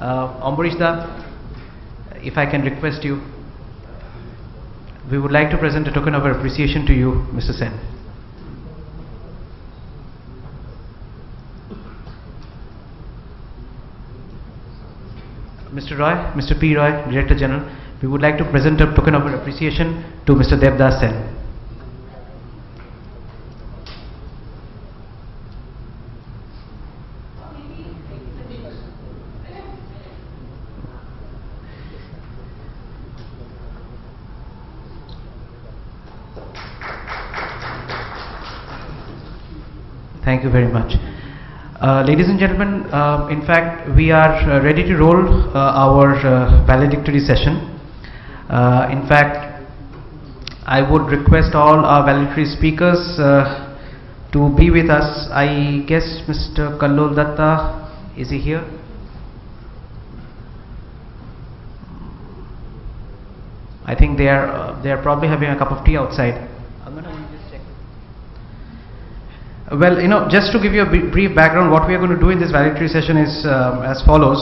Ambarish Da, if I can request you, we would like to present a token of our appreciation to you, Mr. Sen. Mr. Roy, Mr. P. Roy, Director General, we would like to present a token of our appreciation to Mr. Devdas Sen. Thank you very much. Ladies and gentlemen, in fact, we are ready to roll our valedictory session. In fact, I would request all our valedictory speakers to be with us. I guess Mr. Kallol Datta, is he here? I think they are probably having a cup of tea outside. Well, just to give you a brief background, what we are going to do in this valedictory session is as follows.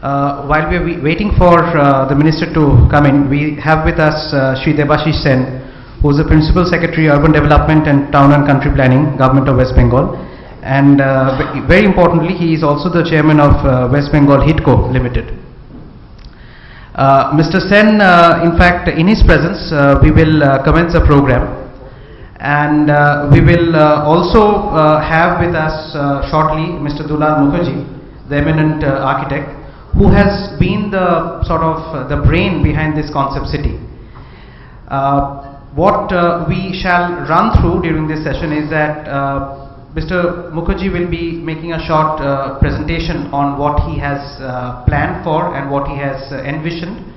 While we are waiting for the Minister to come in, we have with us Shri Debashish Sen, who is the Principal Secretary, Urban Development and Town and Country Planning, Government of West Bengal. And very importantly, he is also the Chairman of West Bengal HIDCO Limited. Mr. Sen, in fact, in his presence, we will commence a program. And we will also have with us shortly Mr. Dulal Mukherjee, the eminent architect, who has been the sort of the brain behind this concept city. What we shall run through during this session is that Mr. Mukherjee will be making a short presentation on what he has planned for and what he has envisioned.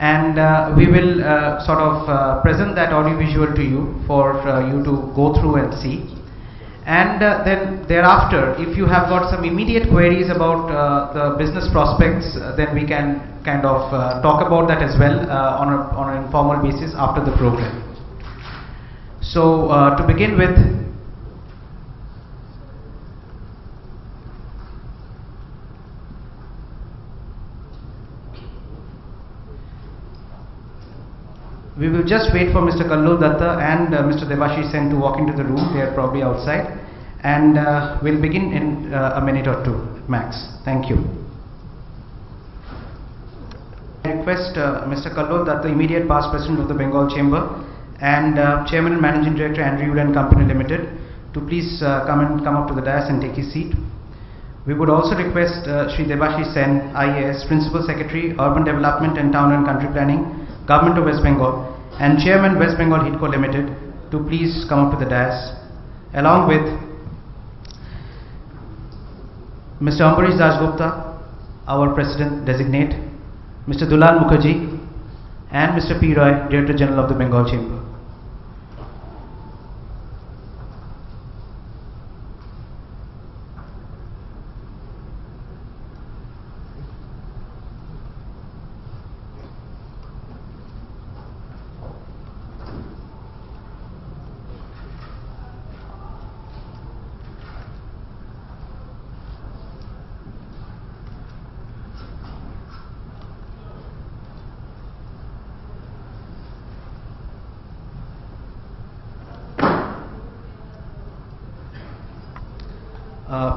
And we will sort of present that audiovisual to you for you to go through and see. And then thereafter, if you have got some immediate queries about the business prospects, then we can kind of talk about that as well on an informal basis after the program. So to begin with, we will just wait for Mr. Kallol Datta and Mr. Debashish Sen to walk into the room. They are probably outside. And we'll begin in a minute or two, max. Thank you. I request Mr. Kallol Datta, immediate past President of the Bengal Chamber, and Chairman and Managing Director, Andrew Wood and Company Limited, to please come up to the dais and take his seat. We would also request Shri Debashish Sen, IAS, Principal Secretary, Urban Development and Town and Country Planning, Government of West Bengal, and Chairman West Bengal HIDCO Limited, to please come up to the dais, along with Mr. Ambarish Dasgupta, our President Designate, Mr. Dulal Mukherjee, and Mr. P. Roy, Director General of the Bengal Chamber.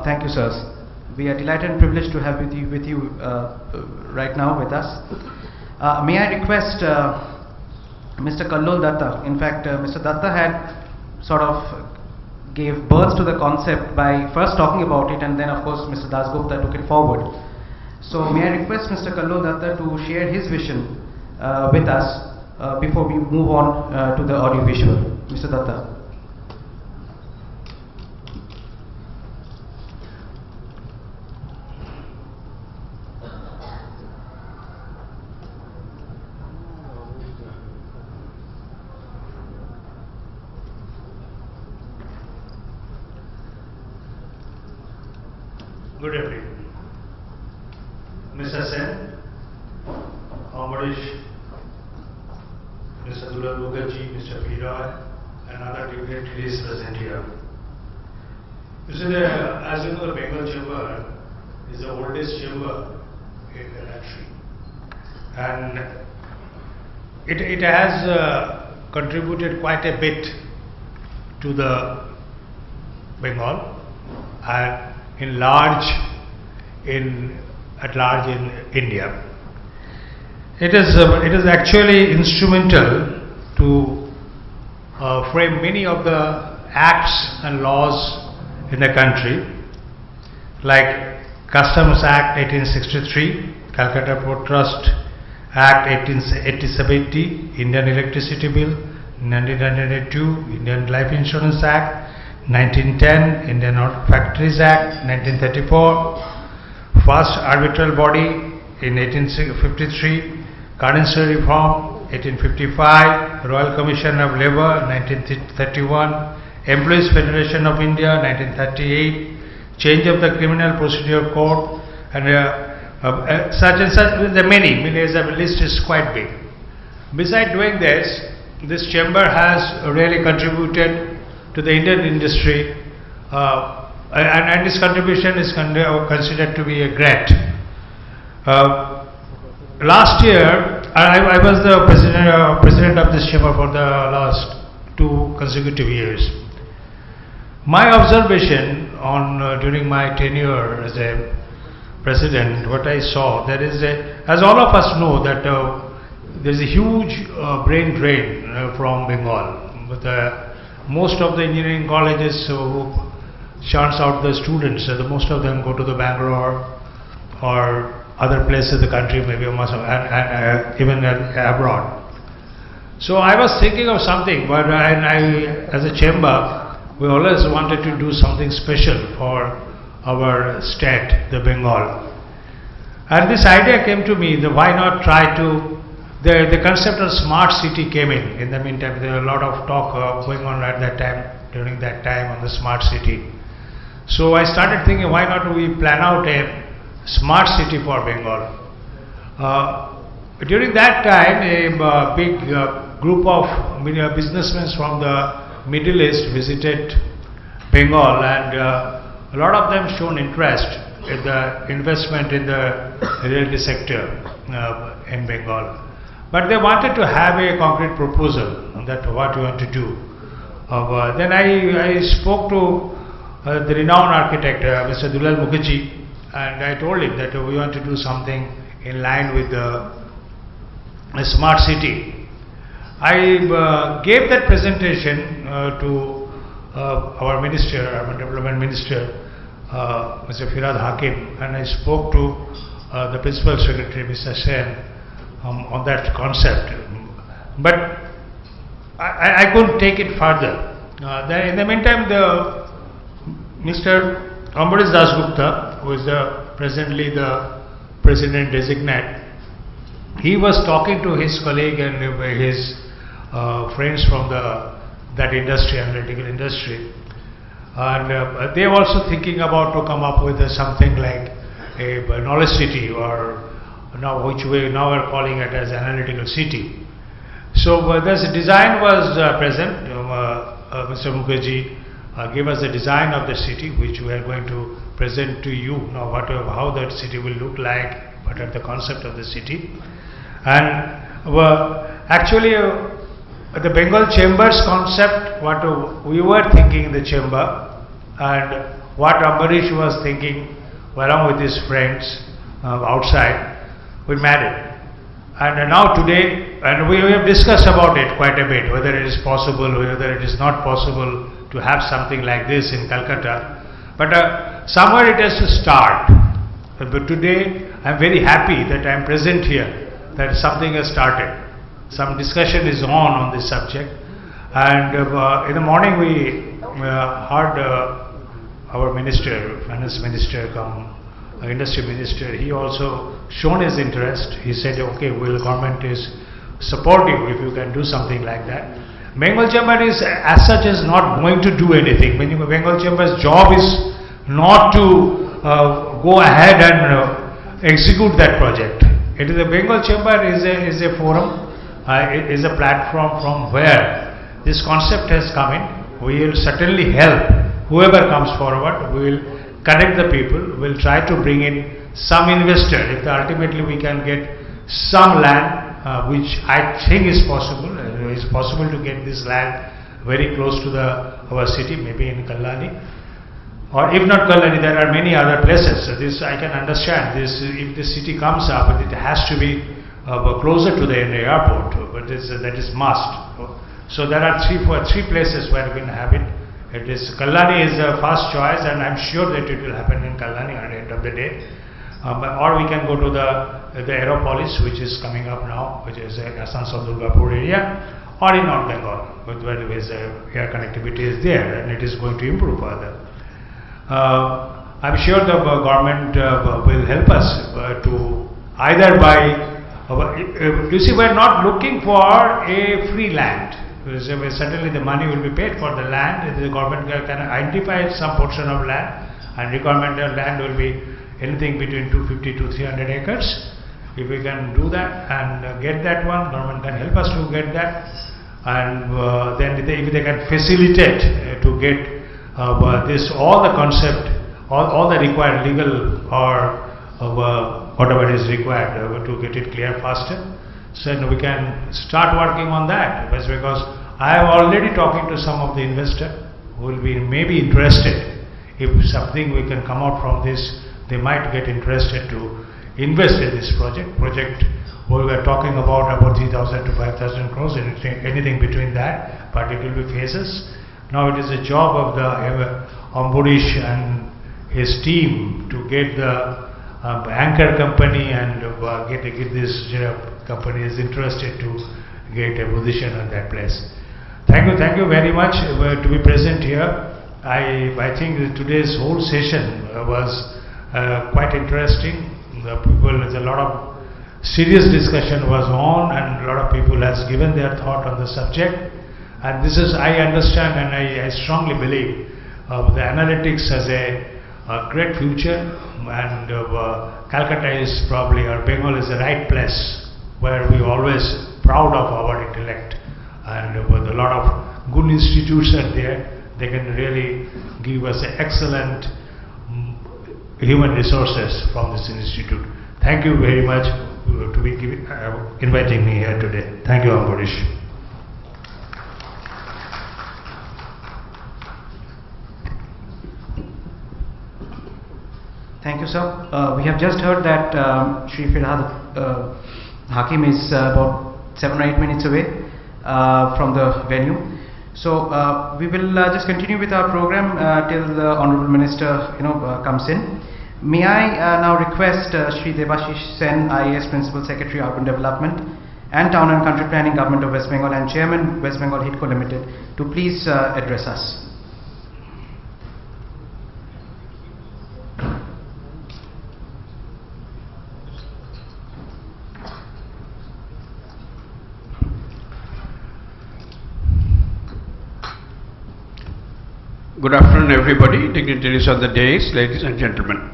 Thank you, sirs. We are delighted and privileged to have with you right now with us. May I request Mr. Kallol Datta? In fact, Mr. Datta had sort of gave birth to the concept by first talking about it, and then of course Mr. Dasgupta took it forward. So may I request Mr. Kallol Datta to share his vision with us before we move on to the audiovisual. Mr. Datta. Good evening. Mr. Sen, Ambarish, Mr. Dulal Mukherjee, Mr. P. Roy, and other dignitaries present here. You see, as you know, the Bengal Chamber is the oldest chamber in the country. And it has contributed quite a bit to the Bengal and at large in India. It is actually instrumental to frame many of the acts and laws in the country, like Customs Act 1863, Calcutta Port Trust Act 1870, Indian Electricity Bill 1992, Indian Life Insurance Act 1910, Indian Factories Act 1934, First Arbitral Body in 1853, Currency Reform 1855, Royal Commission of Labour 1931, Employees Federation of India 1938, change of the Criminal Procedure Code, and such and such. The many the list is quite big. Besides doing this chamber has really contributed to the Indian industry, and this contribution is considered to be a great. Last year, I was the president of this chamber for the last 2 consecutive years. My observation during my tenure as a president, what I saw, as all of us know, that there is a huge brain drain from Bengal. With most of the engineering colleges who churns out the students, most of them go to the Bangalore or other places in the country, maybe even abroad. So I was thinking of something, but as a chamber, we always wanted to do something special for our state, the Bengal. And this idea came to me, why not try to, the concept of smart city came in. In the meantime, there was a lot of talk going on at that time, during that time, on the smart city. So I started thinking, why not we plan out a smart city for Bengal. During that time, a big group of businessmen from the Middle East visited Bengal, and a lot of them shown interest in the investment in the realty sector in Bengal. But they wanted to have a concrete proposal on that what we want to do. Then I spoke to the renowned architect, Mr. Dulal Mukherjee, and I told him that we want to do something in line with the smart city. I gave that presentation to our minister, urban development minister, Mr. Firhad Hakim, and I spoke to the principal secretary, Mr. Sen, on that concept. But I couldn't take it further. In the meantime, Mr. Ambaresh Dasgupta, who is presently the president designate, he was talking to his colleague and his friends from that industry, analytical industry, and they are also thinking about to come up with something like a knowledge city, or which we now are calling it as analytical city. So this design was present. Mr. Mukherjee gave us the design of the city, which we are going to present to you now. How that city will look like, what are the concept of the city, and actually the Bengal Chamber's concept, what we were thinking in the chamber, and what Ambarish was thinking along with his friends outside, we met it. And now today, and we have discussed about it quite a bit, whether it is possible, whether it is not possible to have something like this in Calcutta. But somewhere it has to start. But today I am very happy that I am present here, that something has started. Some discussion is on this subject, and in the morning we heard our minister, finance minister, industry minister. He also shown his interest. He said, okay, government is supportive if you can do something like that. Bengal Chamber is as such is not going to do anything. Bengal Chamber's job is not to go ahead and execute that project. It is a Bengal Chamber is a forum. It is a platform from where this concept has come in. We will certainly help whoever comes forward. We will connect the people. We will try to bring in some investor, if ultimately we can get some land, which I think is possible. It's possible to get this land very close to our city, maybe in Kallani. Or if not Kallani, there are many other places. So this I can understand. This, if the city comes up, it has to be closer to the airport, but that is must. So there are three places where we can have it. It is Kallani is the first choice, and I'm sure that it will happen in Kallani at the end of the day. Or we can go to the Aeropolis, which is coming up now, which is in Asansol Durgapur area, or in North Bengal, where there is air connectivity is there, and it is going to improve further. I'm sure the government will help us to either buy. You see, we're not looking for a free land. Certainly the money will be paid for the land. The government can identify some portion of land, and requirement of land will be anything between 250 to 300 acres. If we can do that and get that one, government can help us to get that, and then if they can facilitate to get this, all the concept, all the required legal or whatever is required to get it clear faster, so we can start working on that. Because I am already talking to some of the investors who will be maybe interested. If something we can come out from this, they might get interested to invest in this project. We were talking about 3,000 to 5,000 crores, anything between that, but it will be phases. Now it is a job of the Ambarish and his team to get the anchor company and get this company is interested to get a position on that place. Thank you very much to be present here. I think today's whole session was quite interesting. There's a lot of serious discussion was on, and a lot of people has given their thought on the subject. And this is, I understand and I strongly believe the analytics has a great future, and Calcutta is probably, or Bengal is the right place where we always proud of our intellect, and with a lot of good institutes are there. They can really give us excellent human resources from this institute. Thank you very much to be inviting me here today. Thank you, Ambarish. Thank you, sir. We have just heard that Shri Firhad Hakim is about 7 or 8 minutes away from the venue. So we will just continue with our program till the Honorable Minister comes in. May I now request Shri Debashish Sen, IAS Principal Secretary Urban Development and Town and Country Planning Government of West Bengal and Chairman West Bengal HIDCO Limited to please address us. Good afternoon, everybody, dignitaries of the dais, ladies and gentlemen.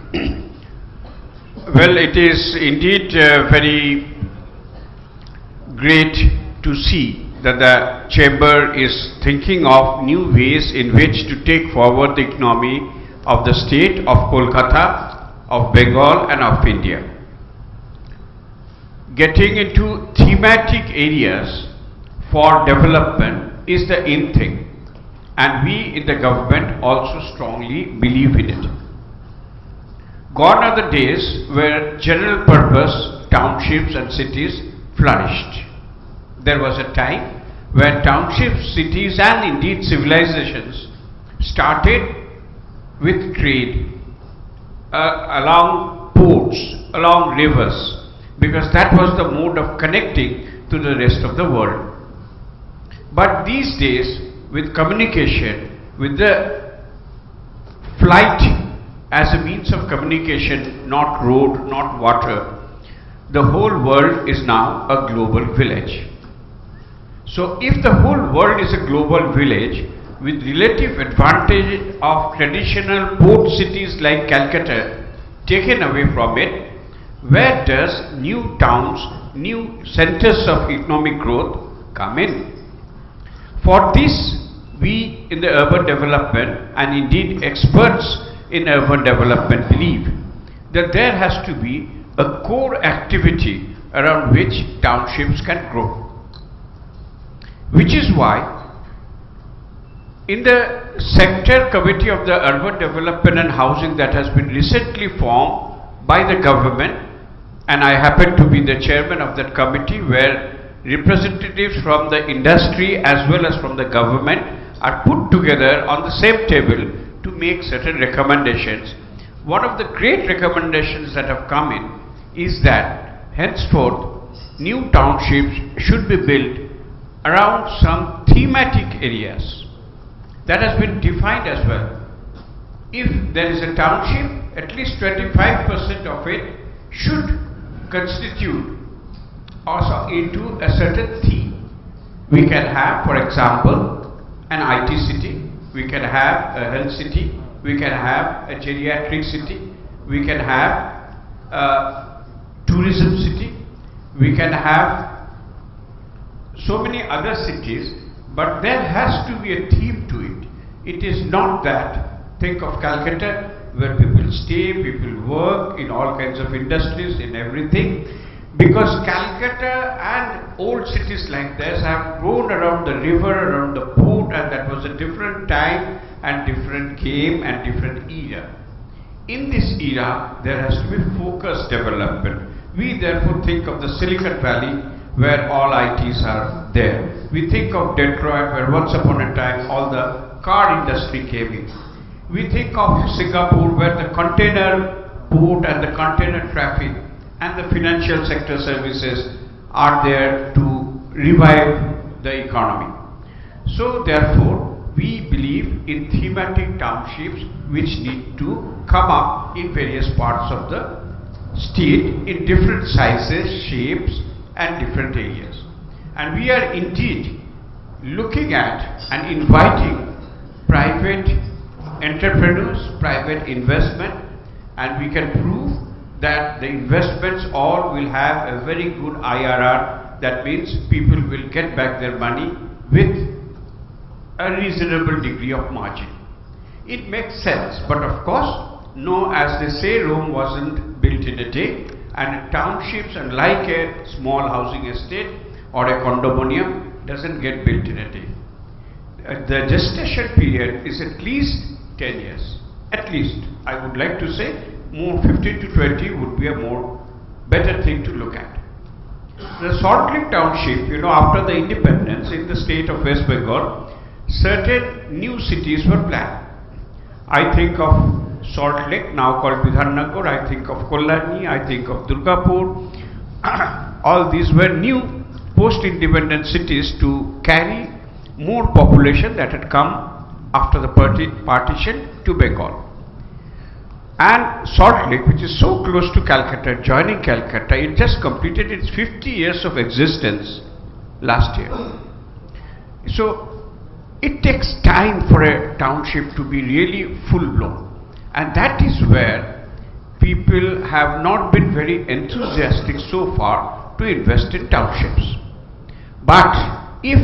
Well, it is indeed very great to see that the chamber is thinking of new ways in which to take forward the economy of the state of Kolkata, of Bengal and of India. Getting into thematic areas for development is the in thing. And we in the government also strongly believe in it. Gone are the days where general purpose townships and cities flourished. There was a time when townships, cities and indeed civilizations started with trade along ports, along rivers, because that was the mode of connecting to the rest of the world. But these days, with communication, with the flight as a means of communication, not road, not water, the whole world is now a global village. So if the whole world is a global village, with relative advantage of traditional port cities like Calcutta taken away from it, where does new towns, new centers of economic growth come in? For this, we in the urban development and indeed experts in urban development believe that there has to be a core activity around which townships can grow. Which is why in the sector committee of the urban development and housing that has been recently formed by the government, and I happen to be the chairman of that committee, where representatives from the industry as well as from the government are put together on the same table to make certain recommendations. One of the great recommendations that have come in is that henceforth new townships should be built around some thematic areas. That has been defined as well. If there is a township, at least 25% of it should constitute also into a certain theme. We can have, for example, an IT city, we can have a health city, we can have a geriatric city, we can have a tourism city, we can have so many other cities, but there has to be a theme to it. It is not that, think of Calcutta, where people stay, people work in all kinds of industries, in everything, because Calcutta and old cities like this have grown around the river, around the port, and that was a different time and different game and different era. In this era, there has to be focused development. We therefore think of the Silicon Valley, where all ITs are there. We think of Detroit, where once upon a time all the car industry came in. We think of Singapore, where the container port and the container traffic and the financial sector services are there to revive the economy. So therefore, we believe in thematic townships which need to come up in various parts of the state in different sizes, shapes and different areas. And we are indeed looking at and inviting private entrepreneurs, private investment, and we can prove that the investments all will have a very good IRR. That means people will get back their money with a reasonable degree of margin. It makes sense, but of course, no, as they say, Rome wasn't built in a day, and townships, unlike a small housing estate or a condominium, doesn't get built in a day. The gestation period is at least 10 years. At least, I would like to say, more 15 to 20 would be a more better thing to look at. The Salt Lake Township, after the independence in the state of West Bengal, certain new cities were planned. I think of Salt Lake, now called Bidhannagar, I think of Kollani, I think of Durgapur. All these were new post-independent cities to carry more population that had come after the partition to Bengal. And Salt Lake, which is so close to Calcutta, joining Calcutta, it just completed its 50 years of existence last year. So it takes time for a township to be really full-blown, and that is where people have not been very enthusiastic so far to invest in townships. But if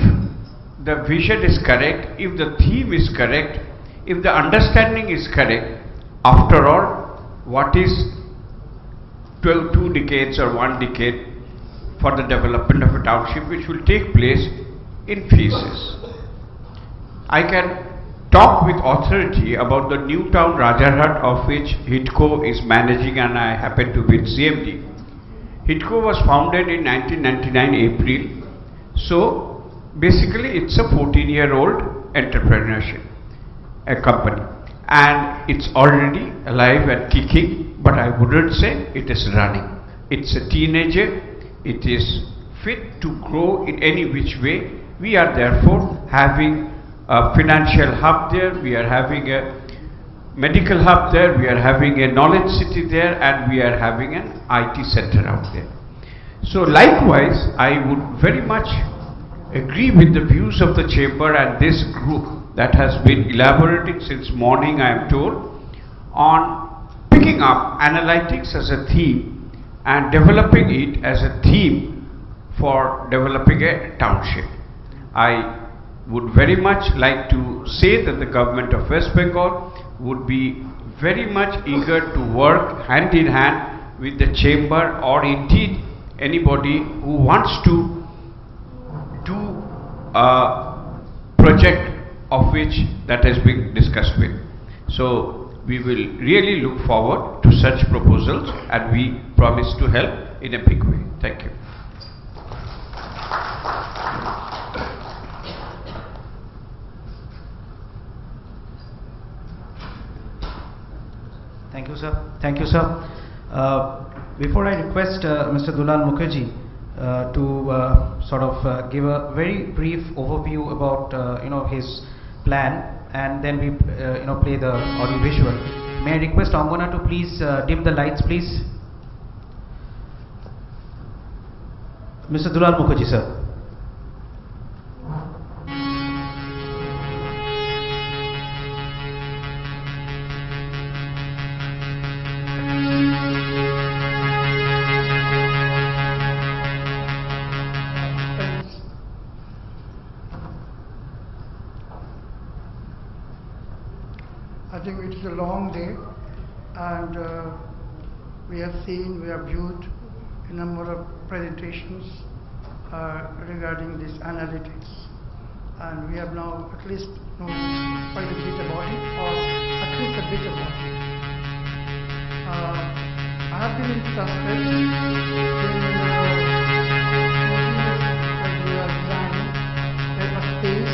the vision is correct, if the theme is correct, if the understanding is correct, after all, what is 2 decades or 1 decade for the development of a township, which will take place in phases. I can talk with authority about the new town Rajarhat, of which HIDCO is managing, and I happen to be CMD. HIDCO was founded in 1999 April. So basically it's a 14-year-old entrepreneurship, a company, and it's already alive and kicking, but I wouldn't say it is running. It's a teenager, it is fit to grow in any which way. We are therefore having a financial hub there, we are having a medical hub there, we are having a knowledge city there, and we are having an IT center out there. So likewise, I would very much agree with the views of the chamber and this group that has been elaborating since morning, I am told, on picking up analytics as a theme and developing it as a theme for developing a township. I would very much like to say that the government of West Bengal would be very much eager to work hand in hand with the chamber, or indeed anybody who wants to do a project of which that has been discussed with. So we will really look forward to such proposals, and we promise to help in a big way. Thank you. Thank you, sir. Thank you, sir. Before I request Mr. Dulal Mukherjee to sort of give a very brief overview about his plan, and then we play the audio visual. May I request Angona to please dim the lights, please. Mr. Dulal Mukherjee, sir. I think it is a long day, and we have viewed a number of presentations regarding this analytics, and we have now at least known quite a bit about it, or at least a bit about it. I have been interested in designing a space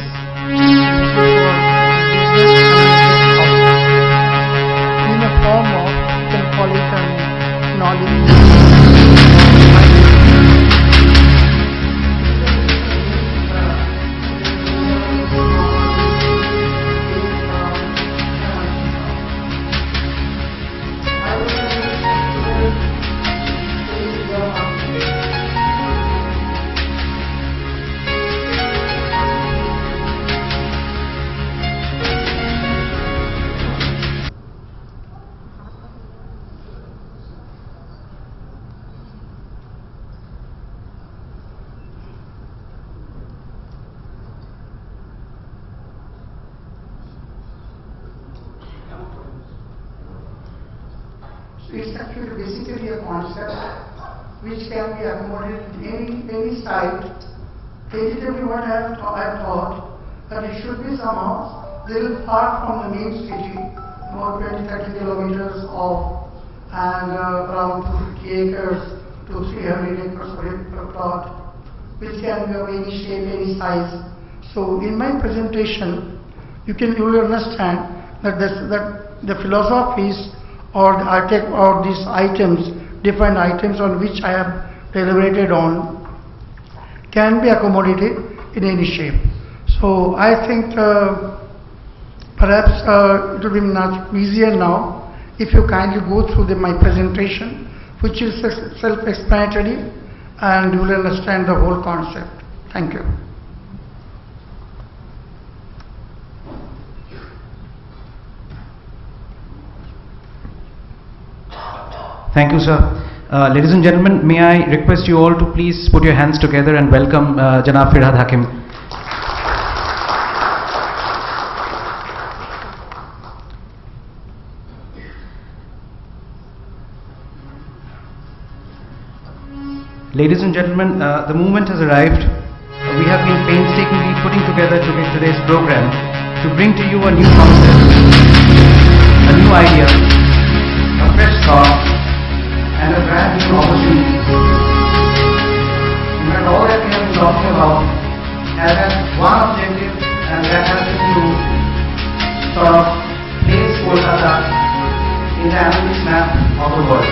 in a form of, you can call it a knowledge. It's actually basically a concept which can be accommodated in any site. Basically what I thought that it should be somehow little far from the main city, about 20-30 kilometers off, and around 250 acres to 300 acres per plot, which can be of any shape, any size. So in my presentation, you will understand that the philosophies or these items, different items on which I have deliberated on, can be accommodated in any shape. So I think perhaps it will be much easier now if you kindly go through my presentation, which is self-explanatory, and you will understand the whole concept. Thank you. Thank you, sir. Ladies and gentlemen, may I request you all to please put your hands together and welcome Janab Firhad Hakim. Ladies and gentlemen, the moment has arrived. We have been painstakingly putting together today's program to bring to you a new concept, a new idea, a fresh thought, and a brand new opportunity. In fact, all that we have been talking about has had one objective, and that has been to sort of place Kolkata in the analytics map of the world.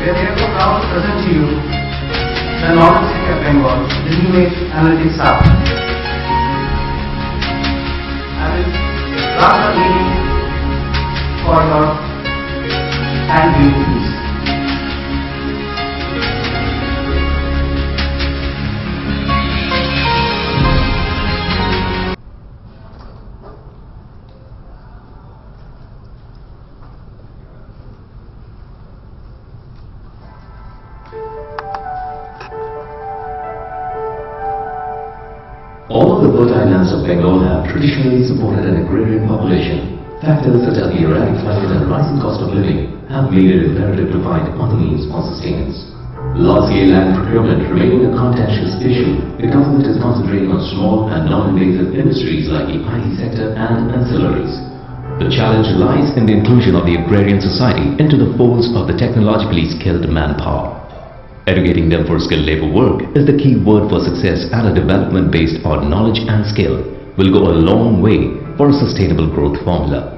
We are therefore proud to present to you the Northern City of Bengal, the New Age Analytics Hub. I will draft a meeting for your and please. All of the bird islands of Bengal have traditionally supported an agrarian population. Factors such as the erratic climate and rising cost of living have made it imperative to find other means for sustenance. Large-scale land procurement remaining a contentious issue, the government is concentrating on small and non-invasive industries like the IT sector and ancillaries. The challenge lies in the inclusion of the agrarian society into the folds of the technologically skilled manpower. Educating them for skilled labor work is the key word for success, and a development based on knowledge and skill will go a long way for a sustainable growth formula.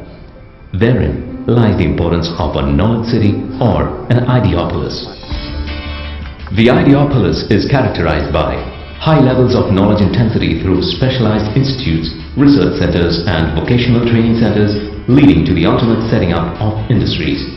Therein lies the importance of a knowledge city or an ideopolis. The ideopolis is characterized by high levels of knowledge intensity through specialized institutes, research centers and vocational training centers, leading to the ultimate setting up of industries.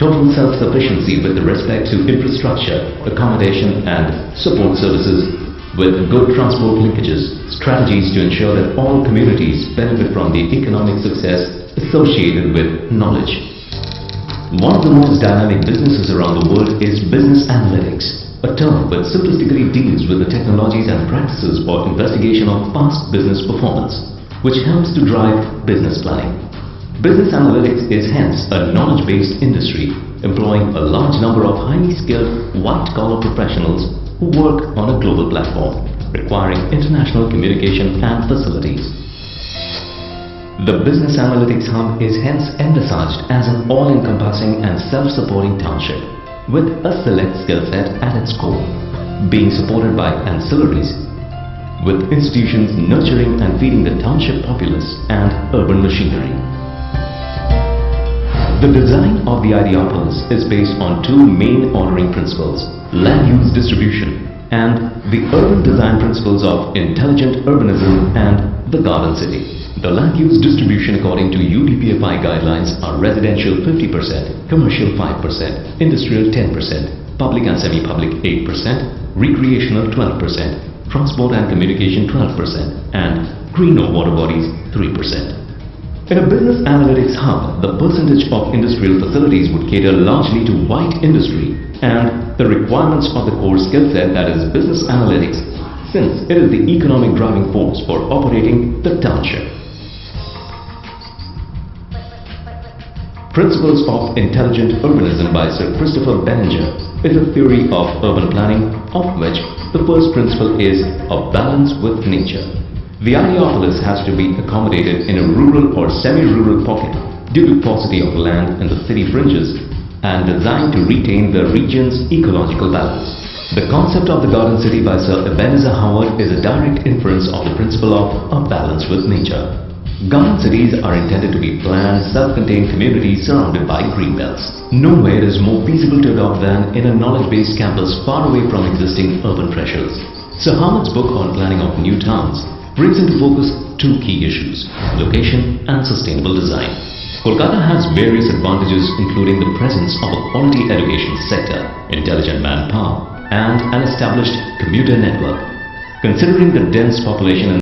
Total self-sufficiency with respect to infrastructure, accommodation and support services, with good transport linkages, strategies to ensure that all communities benefit from the economic success associated with knowledge. One of the most dynamic businesses around the world is business analytics, a term which simplistically deals with the technologies and practices for investigation of past business performance, which helps to drive business planning. Business analytics is hence a knowledge-based industry, employing a large number of highly skilled white-collar professionals who work on a global platform, requiring international communication and facilities. The Business Analytics Hub is hence envisaged as an all-encompassing and self-supporting township, with a select skill set at its core, being supported by ancillaries, with institutions nurturing and feeding the township populace and urban machinery. The design of the ideopolis is based on two main ordering principles: land use distribution and the urban design principles of intelligent urbanism and the garden city. The land use distribution according to UDPFI guidelines are residential 50%, commercial 5%, industrial 10%, public and semi-public 8%, recreational 12%, transport and communication 12%, and green or water bodies 3%. In a business analytics hub, the percentage of industrial facilities would cater largely to white industry and the requirements of the core skill set, that is business analytics, since it is the economic driving force for operating the township. Principles of Intelligent Urbanism by Sir Christopher Benninger is a theory of urban planning, of which the first principle is a balance with nature. The ideopolis has to be accommodated in a rural or semi-rural pocket due to paucity of land in the city fringes and designed to retain the region's ecological balance. The concept of the Garden City by Sir Ebenezer Howard is a direct inference of the principle of a balance with nature. Garden cities are intended to be planned, self-contained communities surrounded by green belts. Nowhere is more feasible to adopt than in a knowledge-based campus far away from existing urban pressures. Sir Howard's book on planning of new towns brings into focus two key issues: location and sustainable design. Kolkata has various advantages, including the presence of a quality education sector, intelligent manpower, and an established commuter network. Considering the dense population in